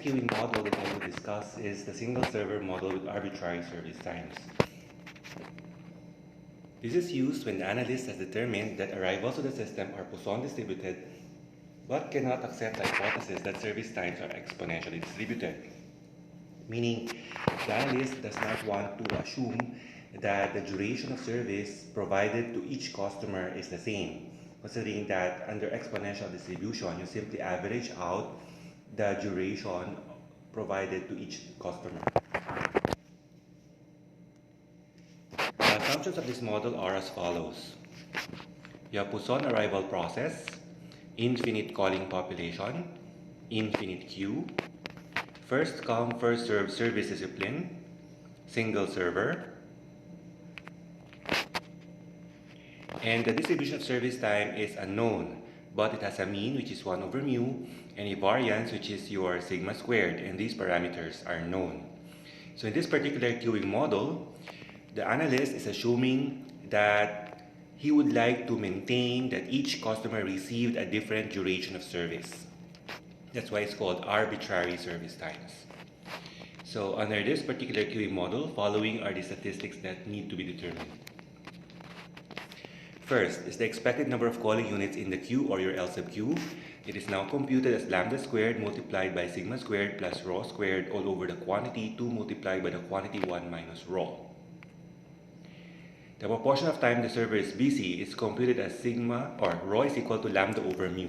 queuing model that I will discuss is the single server model with arbitrary service times. This is used when the analyst has determined that arrivals to the system are Poisson distributed but cannot accept the hypothesis that service times are exponentially distributed. Meaning, the analyst does not want to assume that the duration of service provided to each customer is the same, considering that under exponential distribution, you simply average out the duration provided to each customer. The assumptions of this model are as follows. You have Poisson arrival process, infinite calling population, infinite queue, first come, first serve service discipline, single server, and the distribution of service time is unknown, but it has a mean, which is 1 over mu, and a variance, which is your sigma squared, and these parameters are known. So in this particular queuing model, the analyst is assuming that he would like to maintain that each customer received a different duration of service. That's why it's called arbitrary service times. So under this particular queuing model, following are the statistics that need to be determined. First is the expected number of calling units in the queue or your L sub q. It is now computed as lambda squared multiplied by sigma squared plus rho squared all over the quantity 2 multiplied by the quantity 1 minus rho. The proportion of time the server is busy is computed as sigma or rho is equal to lambda over mu.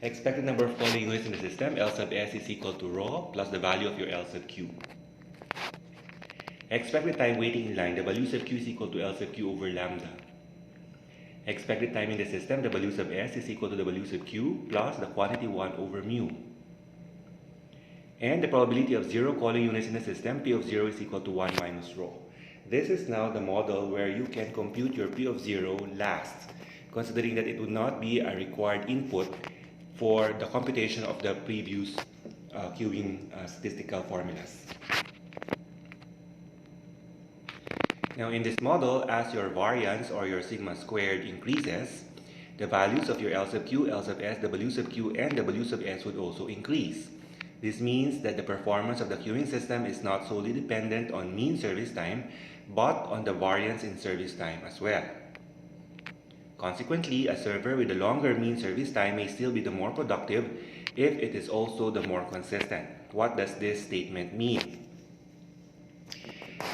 Expected number of calling units in the system, L sub s is equal to rho plus the value of your L sub q. Expected time waiting in line, W sub q is equal to L sub q over lambda. Expected time in the system, W sub s is equal to W sub q plus the quantity 1 over mu. And the probability of 0 calling units in the system, P of 0 is equal to 1 minus rho. This is now the model where you can compute your P of 0 last, considering that it would not be a required input for the computation of the previous queuing statistical formulas. Now in this model, as your variance or your sigma squared increases, the values of your L sub q, L sub s, W sub q, and W sub s would also increase. This means that the performance of the queuing system is not solely dependent on mean service time, but on the variance in service time as well. Consequently, a server with a longer mean service time may still be the more productive if it is also the more consistent. What does this statement mean?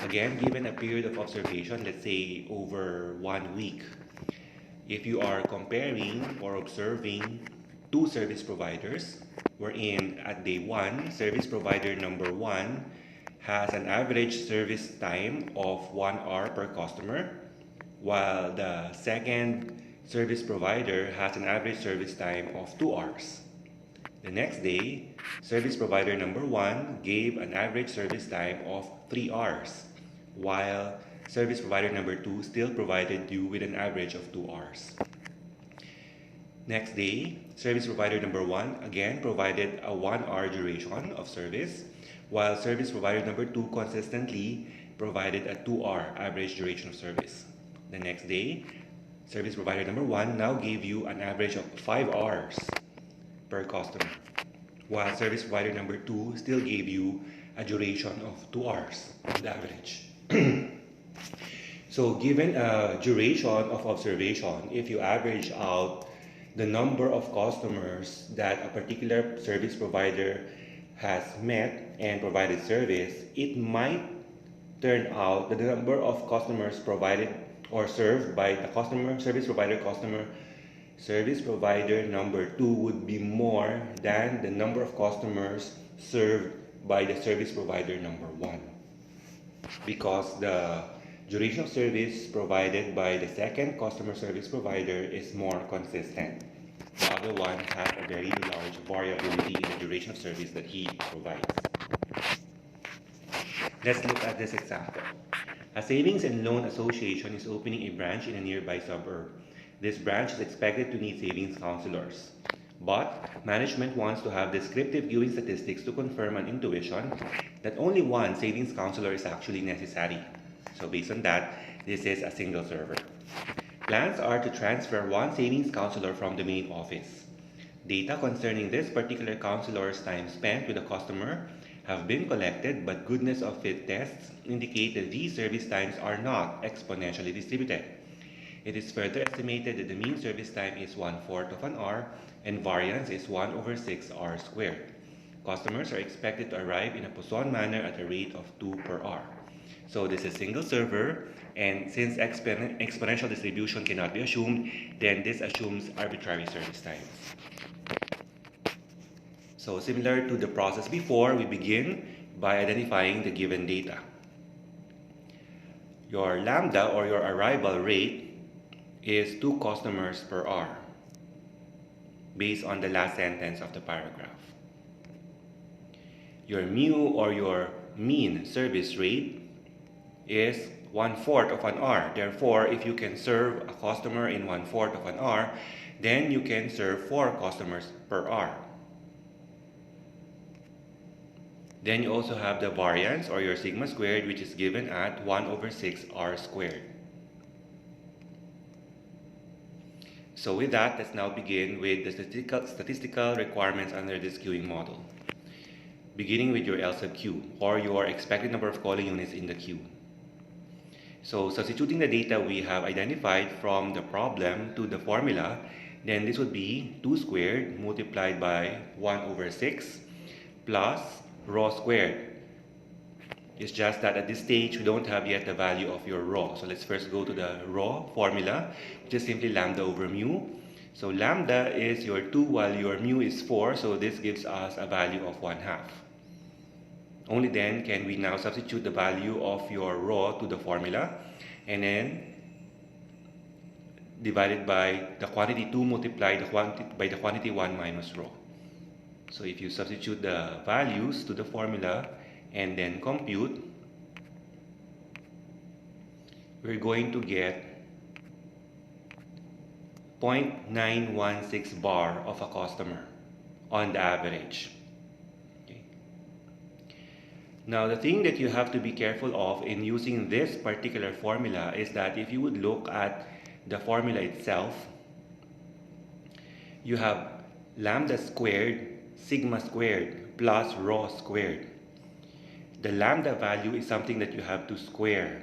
Again, given a period of observation, let's say over 1 week, if you are comparing or observing two service providers, wherein at day 1, service provider number 1 has an average service time of 1 hour per customer, while the second service provider has an average service time of 2 hours. The next day, service provider number 1 gave an average service time of 3 hours, while service provider number 2 still provided you with an average of 2 hours. Next day, service provider number 1 again provided a 1 hour duration of service, while service provider number 2 consistently provided a 2 hour average duration of service. The next day, service provider number 1 now gave you an average of 5 hours per customer, while service provider number 2 still gave you a duration of 2 hours on the average. So given a duration of observation, if you average out the number of customers that a particular service provider has met and provided service, it might turn out that the number of customers provided or served by the service provider number 2 would be more than the number of customers served by the service provider number 1, because the duration of service provided by the second customer service provider is more consistent. The other one has a very large variability in the duration of service that he provides. Let's look at this example. A savings and loan association is opening a branch in a nearby suburb. This branch is expected to need savings counselors. But management wants to have descriptive queuing statistics to confirm an intuition that only one savings counselor is actually necessary. So based on that, this is a single server. Plans are to transfer one savings counselor from the main office. Data concerning this particular counselor's time spent with a customer have been collected, but goodness of fit tests indicate that these service times are not exponentially distributed. It is further estimated that the mean service time is 1/4 of an hour and variance is 1/6 r squared. Customers are expected to arrive in a Poisson manner at a rate of 2 per hour. So this is single server, and since exponential distribution cannot be assumed, then this assumes arbitrary service times. So similar to the process before, we begin by identifying the given data. Your lambda, or your arrival rate, is 2 customers per hour based on the last sentence of the paragraph. Your mu, or your mean service rate, is 1/4 of an hour. Therefore, if you can serve a customer in 1/4 of an hour, then you can serve 4 customers per hour. Then you also have the variance, or your sigma squared, which is given at 1/6 r squared. So with that, let's now begin with the statistical requirements under this queuing model. Beginning with your L sub q, or your expected number of calling units in the queue. So substituting the data we have identified from the problem to the formula, then this would be 2 squared multiplied by 1/6 plus rho squared. It's just that at this stage, we don't have yet the value of your rho. So let's first go to the rho formula, which is simply lambda over mu. So lambda is your 2 while your mu is 4, so this gives us a value of 1/2. Only then can we now substitute the value of your rho to the formula, and then divided by the quantity 2 multiplied by the quantity 1 minus rho. So if you substitute the values to the formula and then compute, we're going to get 0.916 bar of a customer on the average. Okay. Now the thing that you have to be careful of in using this particular formula is that if you would look at the formula itself, you have lambda squared sigma squared plus rho squared. The lambda value is something that you have to square,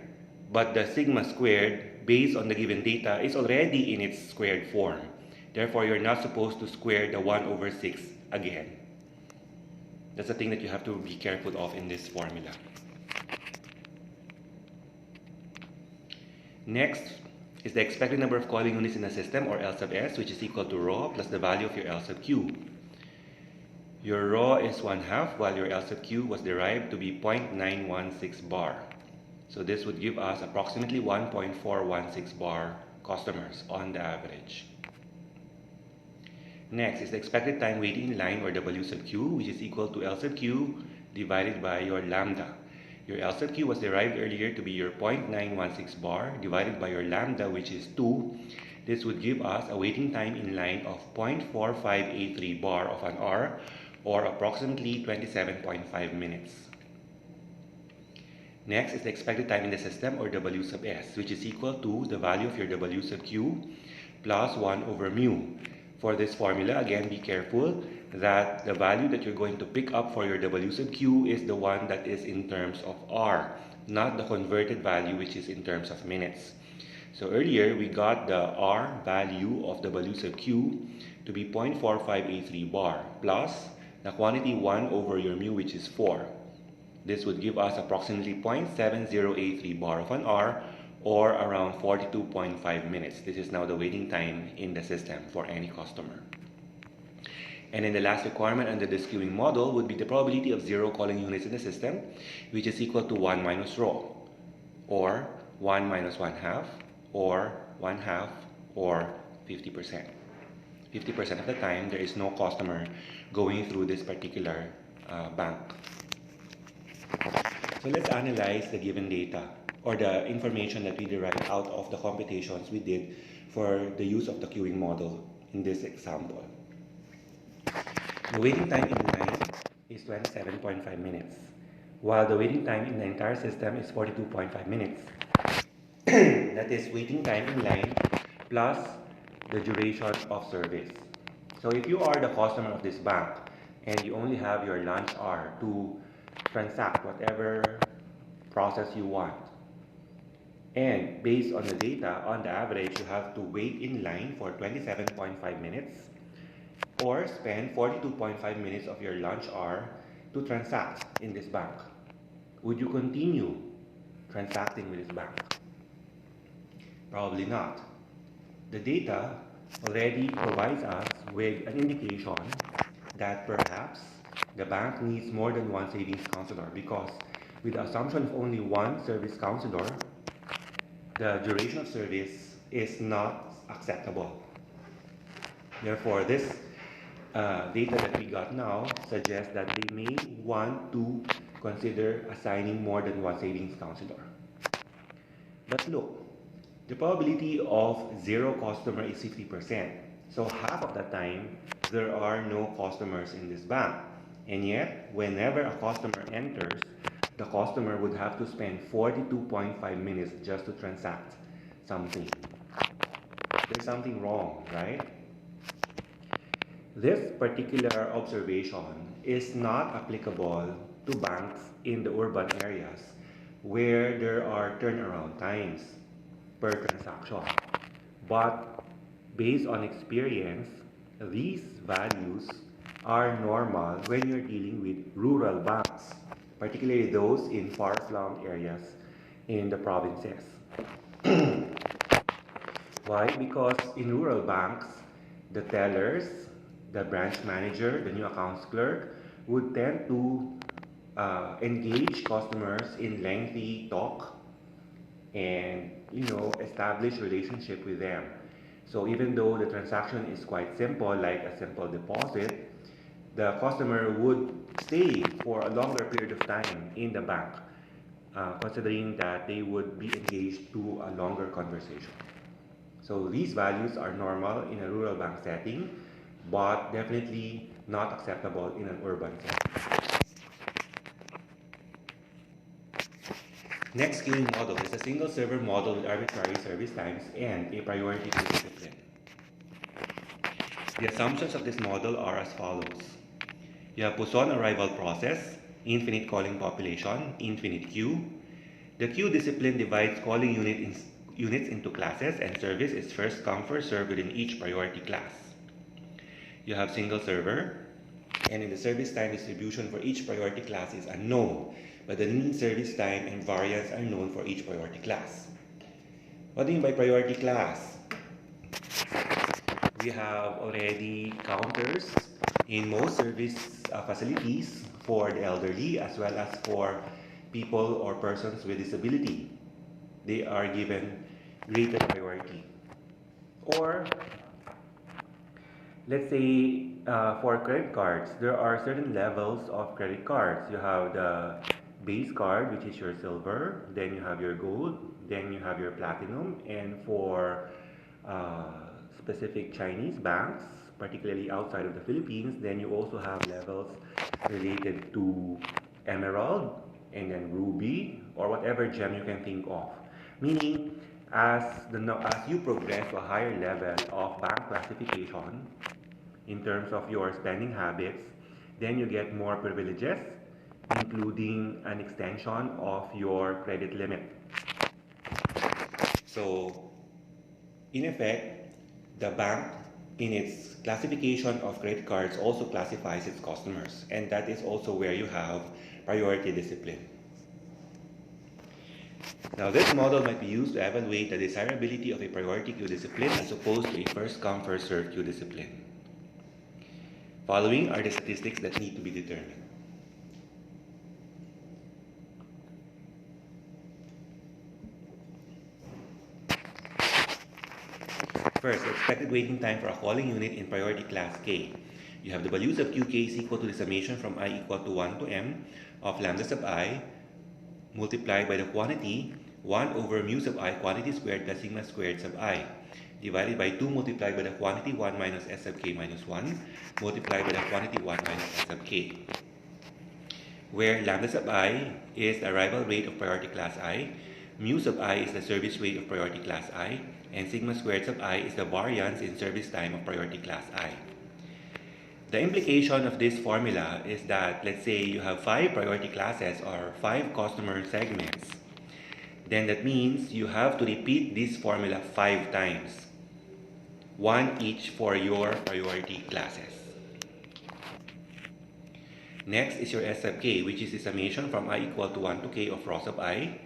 but the sigma squared, based on the given data, is already in its squared form. Therefore, you're not supposed to square the 1/6 again. That's the thing that you have to be careful of in this formula. Next is the expected number of calling units in the system, or L sub s, which is equal to rho plus the value of your L sub q. Your rho is 1/2, while your L sub q was derived to be 0.916 bar. So this would give us approximately 1.416 bar customers on the average. Next is the expected time waiting in line, or W sub q, which is equal to L sub q divided by your lambda. Your L sub q was derived earlier to be your 0.916 bar divided by your lambda, which is 2. This would give us a waiting time in line of 0.4583 bar of an hour, or approximately 27.5 minutes. Next is the expected time in the system, or W sub s, which is equal to the value of your W sub q plus 1 over mu. For this formula, again, be careful that the value that you're going to pick up for your W sub q is the one that is in terms of r, not the converted value, which is in terms of minutes. So earlier, we got the r value of W sub q to be 0.4583 bar plus the quantity 1 over your mu, which is 4. This would give us approximately 0.7083 bar of an hour, or around 42.5 minutes. This is now the waiting time in the system for any customer. And then the last requirement under this queuing model would be the probability of 0 calling units in the system, which is equal to 1 minus rho, or 1 minus 1/2, or 1/2, or 50%. 50% of the time, there is no customer going through this particular bank. So let's analyze the given data, or the information that we derived out of the computations we did for the use of the queuing model in this example. The waiting time in line is 27.5 minutes, while the waiting time in the entire system is 42.5 minutes. That is waiting time in line plus the duration of service. So if you are the customer of this bank and you only have your lunch hour to transact whatever process you want, and based on the data, on the average, you have to wait in line for 27.5 minutes or spend 42.5 minutes of your lunch hour to transact in this bank. Would you continue transacting with this bank? Probably not. The data already provides us with an indication that perhaps the bank needs more than one savings counselor, because with the assumption of only one service counselor, the duration of service is not acceptable. Therefore, this data that we got now suggests that they may want to consider assigning more than one savings counselor. But look, the probability of zero customer is 50%. So half of the time, there are no customers in this bank. And yet, whenever a customer enters, the customer would have to spend 42.5 minutes just to transact something. There's something wrong, right? This particular observation is not applicable to banks in the urban areas where there are turnaround times per transaction. But based on experience, these values are normal when you're dealing with rural banks, particularly those in far-flung areas in the provinces. Why? Because in rural banks, the tellers, the branch manager, the new accounts clerk would tend to engage customers in lengthy talk and establish relationship with them. So even though the transaction is quite simple, like a simple deposit, the customer would stay for a longer period of time in the bank, considering that they would be engaged to a longer conversation. So these values are normal in a rural bank setting, but definitely not acceptable in an urban setting. Next queuing model is a single server model with arbitrary service times and a priority queue discipline. The assumptions of this model are as follows. You have Poisson arrival process, infinite calling population, infinite queue. The queue discipline divides calling units into classes, and service is first come first served within each priority class. You have single server, and in the service time distribution for each priority class is unknown, but the mean service time and variance are known for each priority class. What do you mean by priority class? We have already counters in most service facilities for the elderly as well as for people or persons with disability. They are given greater priority. Or let's say for credit cards, there are certain levels of credit cards. You have the base card, which is your silver, then you have your gold, then you have your platinum, and for specific Chinese banks, particularly outside of the Philippines, then you also have levels related to emerald and then ruby or whatever gem you can think of. Meaning, as you progress to a higher level of bank classification in terms of your spending habits, then you get more privileges, including an extension of your credit limit. So, in effect, the bank in its classification of credit cards also classifies its customers, and that is also where you have priority discipline. Now, this model might be used to evaluate the desirability of a priority queue discipline as opposed to a first come first served queue discipline. Following are the statistics that need to be determined. First, expected waiting time for a calling unit in priority class K. You have the values of Qk is equal to the summation from I equal to 1 to m of lambda sub I multiplied by the quantity 1 over mu sub I quantity squared plus sigma squared sub I divided by 2 multiplied by the quantity 1 minus s sub k minus 1 multiplied by the quantity 1 minus s sub k, where lambda sub I is the arrival rate of priority class I, mu sub I is the service rate of priority class I, and sigma squared sub I is the variance in service time of priority class I. The implication of this formula is that, let's say you have 5 priority classes or 5 customer segments, then that means you have to repeat this formula 5 times, one each for your priority classes. Next is your S sub k, which is the summation from I equal to 1 to k of rho sub I.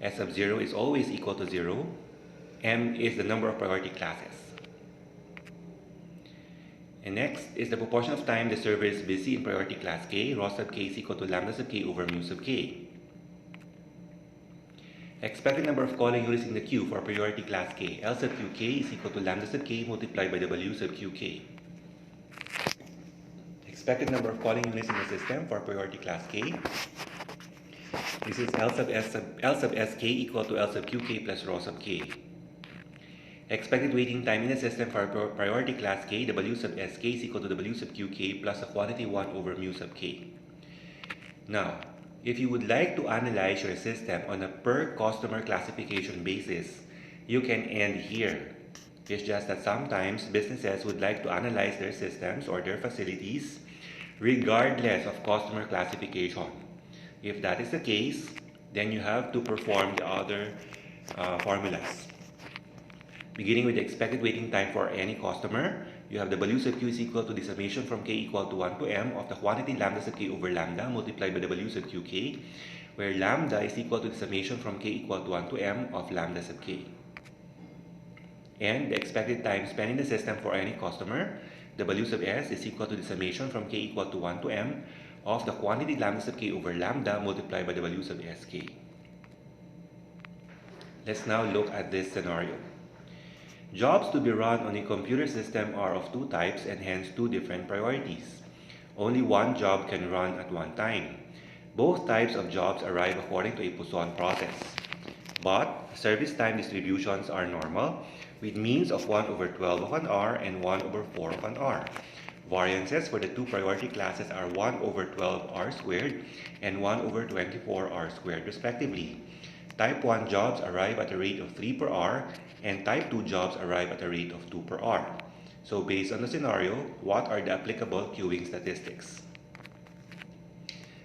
S sub 0 is always equal to 0. M is the number of priority classes. And next is the proportion of time the server is busy in priority class k. Rho sub k is equal to lambda sub k over mu sub k. Expected number of calling units in the queue for priority class k. L sub qk is equal to lambda sub k multiplied by W sub qk. Expected number of calling units in the system for priority class k. This is L sub sk equal to L sub qk plus rho sub k. Expected waiting time in the system for priority class k, W sub sk is equal to W sub qk plus a quantity 1 over mu sub k. Now, if you would like to analyze your system on a per customer classification basis, you can end here. It's just that sometimes businesses would like to analyze their systems or their facilities regardless of customer classification. If that is the case, then you have to perform the other formulas. Beginning with the expected waiting time for any customer, you have W sub q is equal to the summation from k equal to 1 to m of the quantity lambda sub k over lambda multiplied by W sub qk, where lambda is equal to the summation from k equal to 1 to m of lambda sub k. And the expected time spent in the system for any customer, W sub s, is equal to the summation from k equal to 1 to m of the quantity lambda sub k over lambda multiplied by W sub sk. Let's now look at this scenario. Jobs to be run on a computer system are of two types and hence two different priorities. Only one job can run at one time. Both types of jobs arrive according to a Poisson process. But service time distributions are normal with means of 1 over 12 of an R and 1 over 4 of an R. Variances for the two priority classes are 1 over 12 R squared and 1 over 24 R squared respectively. Type 1 jobs arrive at a rate of 3 per R and Type 2 jobs arrive at a rate of 2 per R. So based on the scenario, what are the applicable queuing statistics?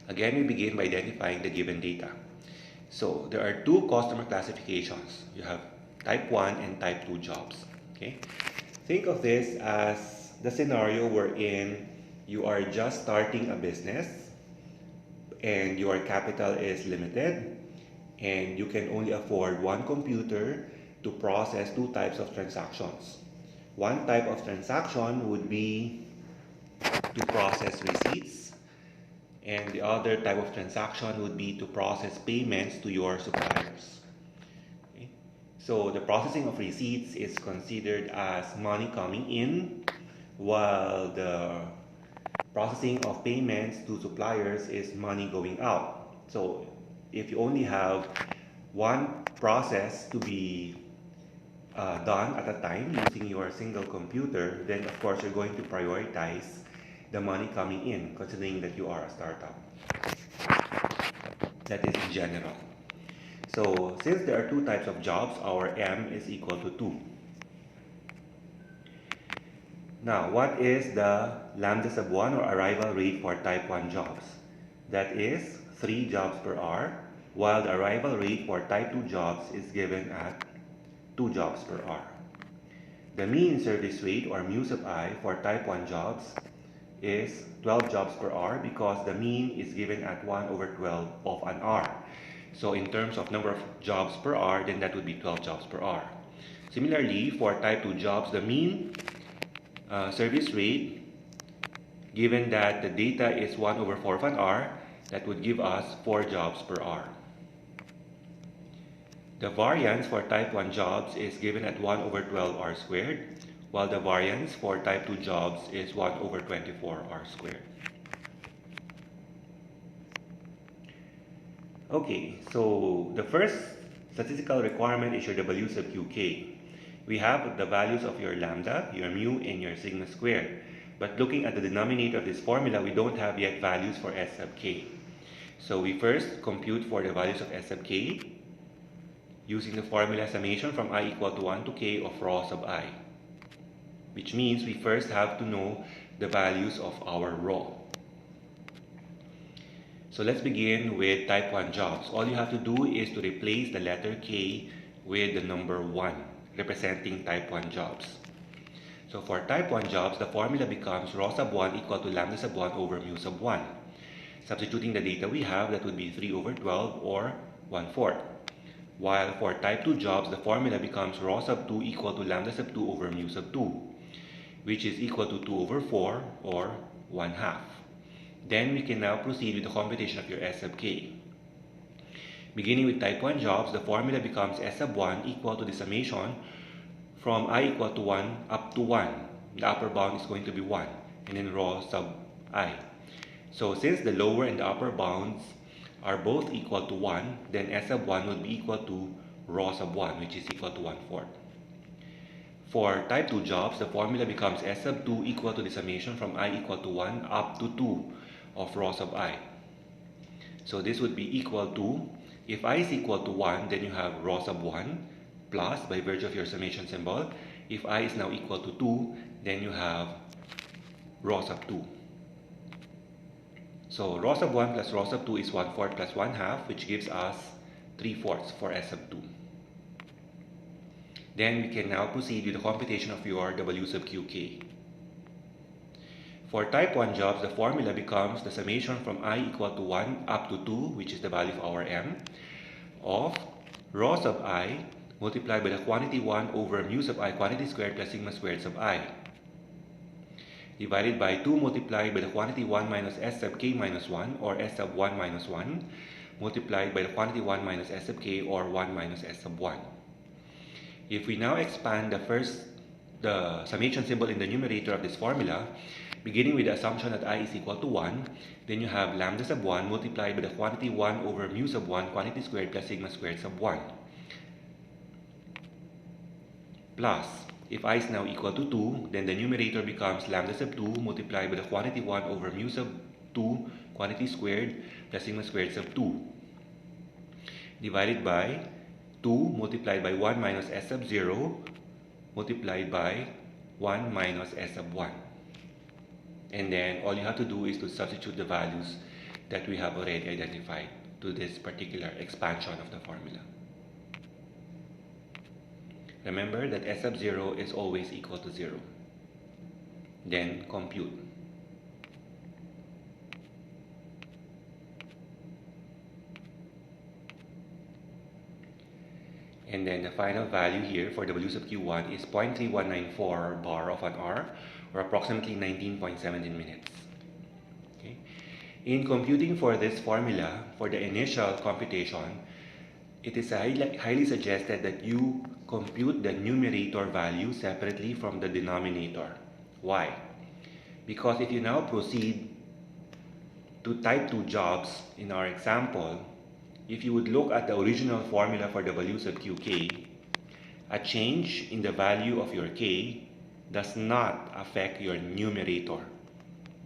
Again, we begin by identifying the given data. So there are two customer classifications. You have Type 1 and Type 2 jobs. Okay? Think of this as the scenario wherein you are just starting a business and your capital is limited and you can only afford one computer to process two types of transactions. One type of transaction would be to process receipts, and the other type of transaction would be to process payments to your suppliers. Okay? So the processing of receipts is considered as money coming in, while the processing of payments to suppliers is money going out. So if you only have one process to be done at a time using your single computer, then of course you're going to prioritize the money coming in, considering that you are a startup. That is in general. So since there are two types of jobs, our M is equal to 2. Now, what is the lambda sub 1 or arrival rate for type 1 jobs? That is 3 jobs per hour, while the arrival rate for type 2 jobs is given at 2 jobs per hour. The mean service rate or mu sub I for type 1 jobs is 12 jobs per hour because the mean is given at 1 over 12 of an hour. So in terms of number of jobs per hour, then that would be 12 jobs per hour. Similarly, for type 2 jobs, the mean service rate, given that the data is 1 over 4 of an hour, that would give us 4 jobs per hour. The variance for type 1 jobs is given at 1 over 12 R squared, while the variance for type 2 jobs is 1 over 24 R squared. Okay, so the first statistical requirement is your W sub qk. We have the values of your lambda, your mu, and your sigma squared. But looking at the denominator of this formula, we don't have yet values for S sub k. So we first compute for the values of S sub k using the formula summation from I equal to 1 to k of rho sub I. Which means we first have to know the values of our row. So let's begin with type 1 jobs. All you have to do is to replace the letter K with the number 1, representing type 1 jobs. So for type 1 jobs, the formula becomes rho sub 1 equal to lambda sub 1 over mu sub 1. Substituting the data we have, that would be 3 over 12 or 1/4. While for type 2 jobs, the formula becomes rho sub 2 equal to lambda sub 2 over mu sub 2, which is equal to 2 over 4 or 1/2. Then we can now proceed with the computation of your S sub k. Beginning with type 1 jobs, the formula becomes S sub 1 equal to the summation from I equal to 1 up to 1. The upper bound is going to be 1, and then rho sub I. So since the lower and the upper bounds are both equal to 1, then S sub 1 would be equal to rho sub 1, which is equal to 1/4. For type 2 jobs, the formula becomes S sub 2 equal to the summation from I equal to 1 up to 2 of rho sub I. So this would be equal to, if I is equal to 1, then you have rho sub 1 plus, by virtue of your summation symbol. If I is now equal to 2, then you have rho sub 2. So rho sub 1 plus rho sub 2 is 1/4 plus 1/2, which gives us 3/4 for S sub 2. Then we can now proceed with the computation of your W sub qk. For type 1 jobs, the formula becomes the summation from I equal to 1 up to 2, which is the value of our m, of rho sub I multiplied by the quantity 1 over mu sub I quantity squared plus sigma squared sub I, divided by 2 multiplied by the quantity 1 minus S sub k minus 1, or S sub 1 minus 1, multiplied by the quantity 1 minus S sub k, or 1 minus S sub 1. If we now expand the summation symbol in the numerator of this formula, beginning with the assumption that I is equal to 1, then you have lambda sub 1 multiplied by the quantity 1 over mu sub 1 quantity squared plus sigma squared sub 1. Plus, if I is now equal to 2, then the numerator becomes lambda sub 2 multiplied by the quantity 1 over mu sub 2 quantity squared plus sigma squared sub 2, divided by 2 multiplied by 1 minus S sub 0 multiplied by 1 minus S sub 1. And then all you have to do is to substitute the values that we have already identified to this particular expansion of the formula. Remember that S sub 0 is always equal to 0. Then compute. And then the final value here for W sub q1 is 0.3194 bar of an hour, or approximately 19.17 minutes. Okay. In computing for this formula, for the initial computation, it is highly suggested that you compute the numerator value separately from the denominator. Why? Because if you now proceed to type 2 jobs in our example, if you would look at the original formula for W sub qk, a change in the value of your k does not affect your numerator.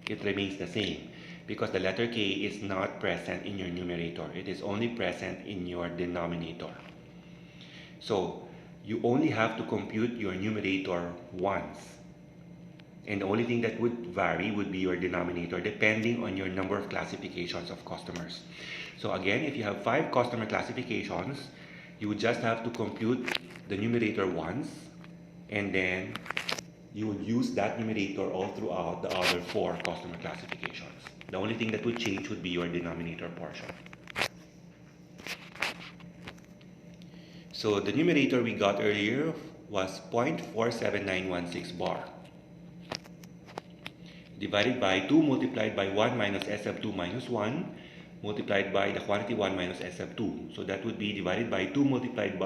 It remains the same because the letter k is not present in your numerator. It is only present in your denominator. So you only have to compute your numerator once. And the only thing that would vary would be your denominator, depending on your number of classifications of customers. So again, if you have 5 customer classifications, you would just have to compute the numerator once, and then you would use that numerator all throughout the other 4 customer classifications. The only thing that would change would be your denominator portion. So the numerator we got earlier was 0.47916 bar, divided by 2 multiplied by 1 minus S sub 2 minus 1 multiplied by the quantity 1 minus S sub 2. So that would be divided by 2 multiplied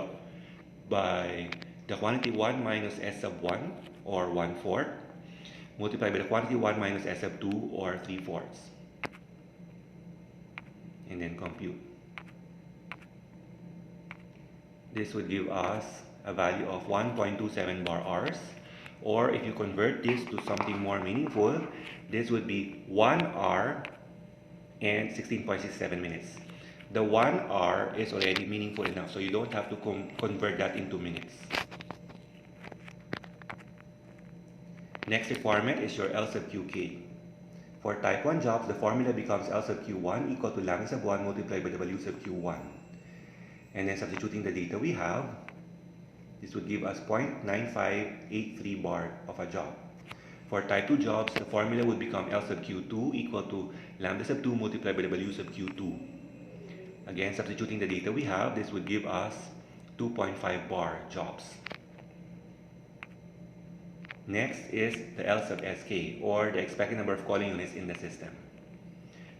by the quantity 1 minus S sub 1, or 1/4, multiplied by the quantity 1 minus S sub 2, or 3/4. And then compute. This would give us a value of 1.27 bar hours, or if you convert this to something more meaningful, this would be 1 hour and 16.67 minutes. The 1 hour is already meaningful enough, so you don't have to convert that into minutes. Next requirement is your L sub QK. For type 1 jobs, the formula becomes L sub Q1 equal to lambda sub 1 multiplied by W sub Q1. And then substituting the data we have, this would give us 0.9583 bar of a job. For type 2 jobs, the formula would become L sub Q2 equal to lambda sub 2 multiplied by W sub Q2. Again, substituting the data we have, this would give us 2.5 bar jobs. Next is the L sub Sk, or the expected number of calling units in the system.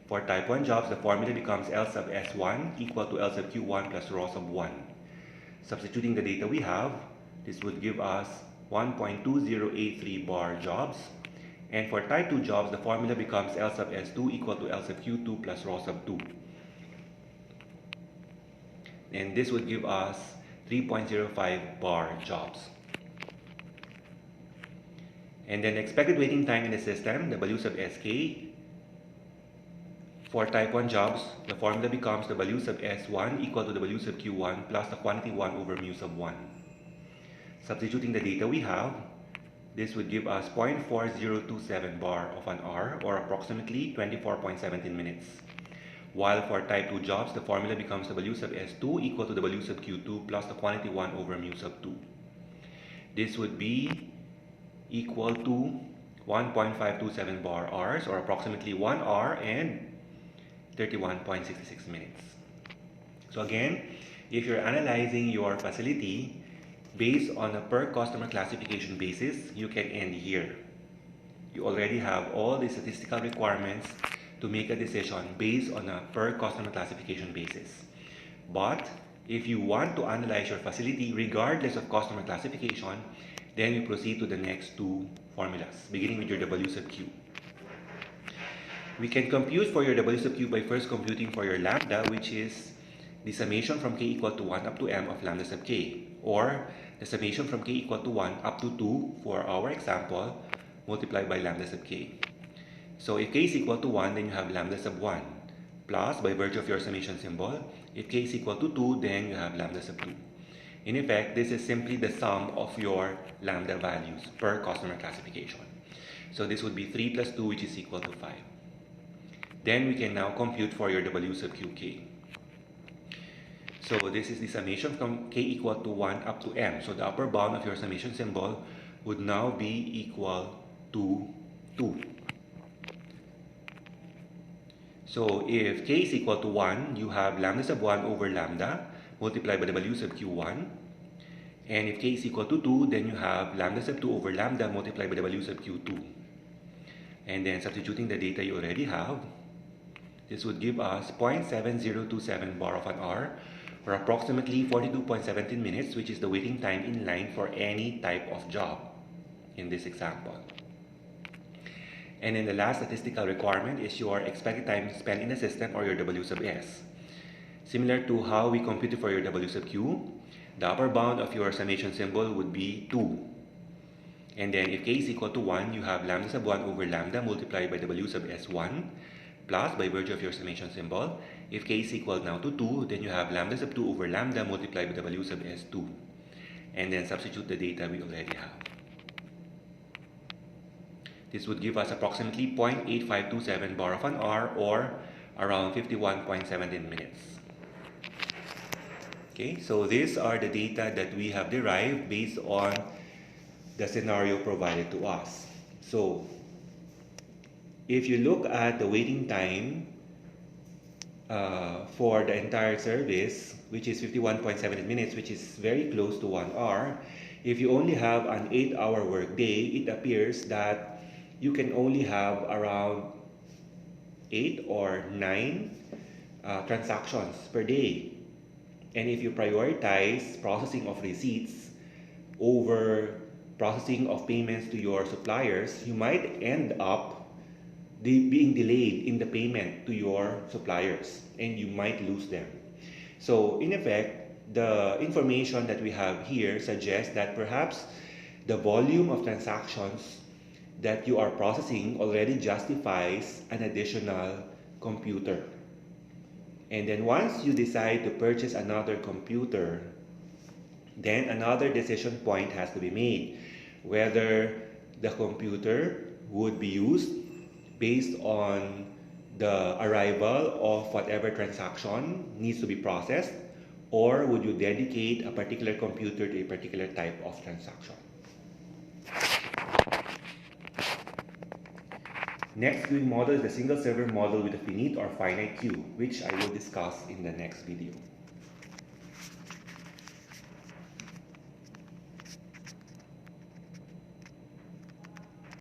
For type 1 jobs, the formula becomes L sub S1 equal to L sub Q1 plus rho sub 1. Substituting the data we have, this would give us 1.2083 bar jobs. And for type 2 jobs, the formula becomes L sub S2 equal to L sub Q2 plus rho sub 2. And this would give us 3.05 bar jobs. And then expected waiting time in the system, W sub Sk. For type 1 jobs, the formula becomes W sub S1 equal to W sub Q1 plus the quantity 1 over mu sub 1. Substituting the data we have, this would give us 0.4027 bar of an hour, or approximately 24.17 minutes. While for type 2 jobs, the formula becomes W sub S2 equal to W sub Q2 plus the quantity 1 over mu sub 2. This would be equal to 1.527 bar hours, or approximately 1 hour and 31.66 minutes. So again, if you're analyzing your facility based on a per customer classification basis, you can end here. You already have all the statistical requirements to make a decision based on a per customer classification basis. But if you want to analyze your facility regardless of customer classification, then you proceed to the next two formulas, beginning with your W sub Q. We can compute for your W sub Q by first computing for your lambda, which is the summation from k equal to 1 up to m of lambda sub k, or the summation from k equal to 1 up to 2 for our example, multiplied by lambda sub k. So if k is equal to 1, then you have lambda sub 1, plus by virtue of your summation symbol, if k is equal to 2, then you have lambda sub 2. In effect, this is simply the sum of your lambda values per customer classification. So this would be 3 plus 2, which is equal to 5. Then we can now compute for your W sub Qk. So this is the summation from k equal to 1 up to m. So the upper bound of your summation symbol would now be equal to 2. So if k is equal to 1, you have lambda sub 1 over lambda multiplied by W sub Q1. And if k is equal to 2, then you have lambda sub 2 over lambda multiplied by W sub Q2. And then substituting the data you already have, this would give us 0.7027 bar of an hour, or approximately 42.17 minutes, which is the waiting time in line for any type of job in this example. And then the last statistical requirement is your expected time spent in the system, or your W sub S. Similar to how we computed for your W sub Q, the upper bound of your summation symbol would be 2. And then if k is equal to 1, you have lambda sub 1 over lambda multiplied by W sub S1, plus by virtue of your summation symbol, if k is equal now to 2, then you have lambda sub 2 over lambda multiplied by W sub S2. And then substitute the data we already have. This would give us approximately 0.8527 bar of an hour, or around 51.17 minutes. Okay, so these are the data that we have derived based on the scenario provided to us. So if you look at the waiting time for the entire service, which is 51.7 minutes, which is very close to 1 hour, if you only have an 8-hour workday, it appears that you can only have around 8 or 9 transactions per day. And if you prioritize processing of receipts over processing of payments to your suppliers, you might end up being delayed in the payment to your suppliers, and you might lose them. So in effect, the information that we have here suggests that perhaps the volume of transactions that you are processing already justifies an additional computer. And then once you decide to purchase another computer, then another decision point has to be made, whether the computer would be used based on the arrival of whatever transaction needs to be processed, or would you dedicate a particular computer to a particular type of transaction? Next queuing model is the single server model with a finite or finite queue, which I will discuss in the next video.